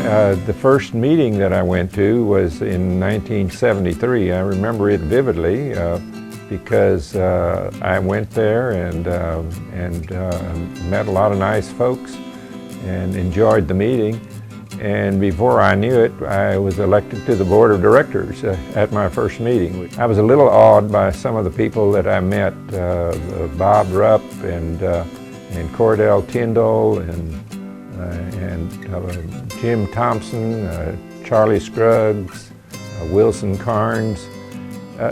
The first meeting that I went to was in 1973. I remember it vividly because I went there and met a lot of nice folks and enjoyed the meeting. And before I knew it, I was elected to the board of directors at my first meeting. I was a little awed by some of the people that I met, Bob Rupp and Cordell Tyndall and Jim Thompson, Charlie Scruggs, Wilson Carnes, I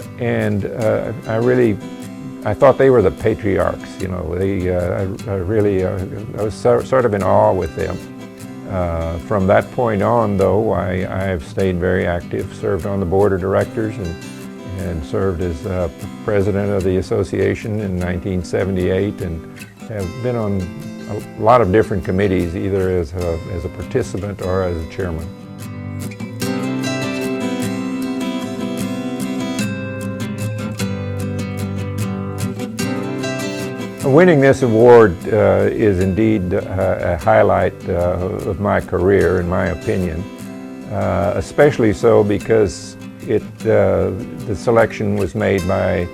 thought they were the patriarchs. You know, I was sort of in awe with them. From that point on, though, I have stayed very active, served on the board of directors and served as president of the association in 1978, and have been on a lot of different committees, either as a participant or as a chairman. Winning this award is indeed a highlight of my career, in my opinion, especially so because the selection was made by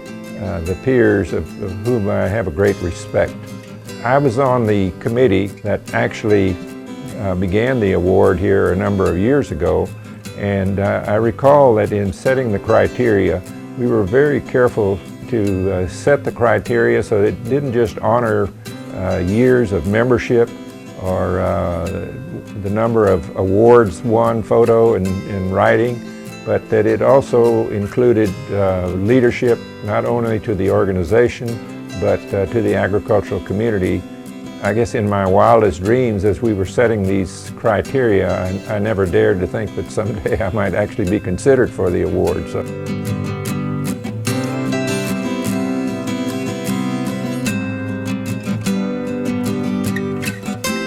the peers of whom I have a great respect. I was on the committee that actually began the award here a number of years ago, and I recall that in setting the criteria, we were very careful to set the criteria so it didn't just honor years of membership or the number of awards won, photo and writing, but that it also included leadership not only to the organization but to the agricultural community. I guess in my wildest dreams, as we were setting these criteria, I never dared to think that someday I might actually be considered for the award. So.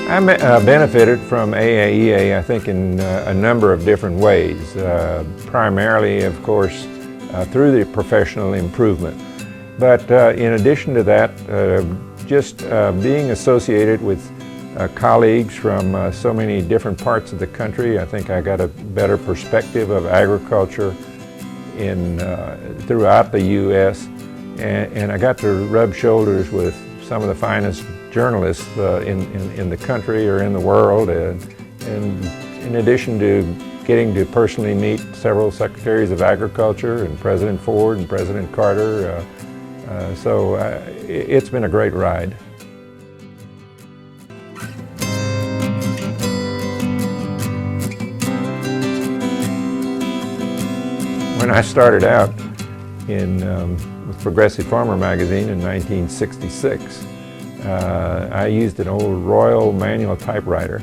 I benefited from AAEA, I think, in a number of different ways. Primarily, of course, through the professional improvement. But in addition to that, just being associated with colleagues from so many different parts of the country, I think I got a better perspective of agriculture throughout the U.S. And I got to rub shoulders with some of the finest journalists in the country or in the world, and in addition to getting to personally meet several secretaries of agriculture and President Ford and President Carter, so it's been a great ride. When I started out with Progressive Farmer magazine in 1966, I used an old Royal manual typewriter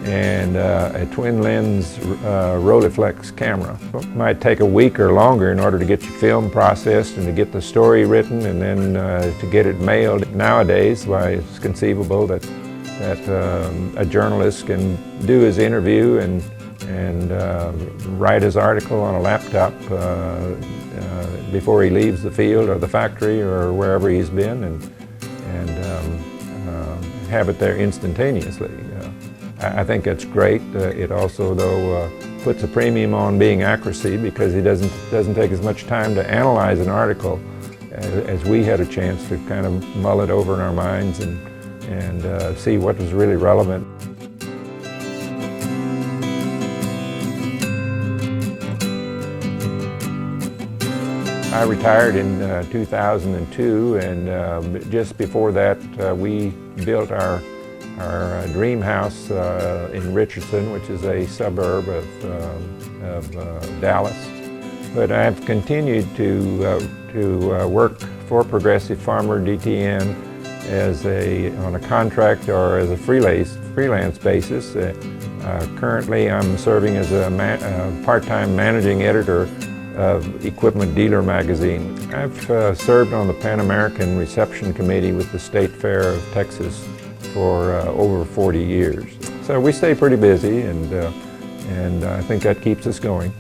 and a twin lens Rolleiflex camera. It might take a week or longer in order to get your film processed and to get the story written and then to get it mailed. Nowadays, why, it's conceivable that a journalist can do his interview and write his article on a laptop before he leaves the field or the factory or wherever he's been, and have it there instantaneously. I think that's great. It also, though, puts a premium on being accuracy, because it doesn't take as much time to analyze an article as we had a chance to kind of mull it over in our minds and see what was really relevant. I retired in 2002, and just before that we built our dream house in Richardson, which is a suburb of Dallas. But I've continued to work for Progressive Farmer DTN on a contract or as a freelance basis. Currently I'm serving as a part-time managing editor of Equipment Dealer magazine. I've served on the Pan American Reception Committee with the State Fair of Texas for over 40 years. So we stay pretty busy, and I think that keeps us going.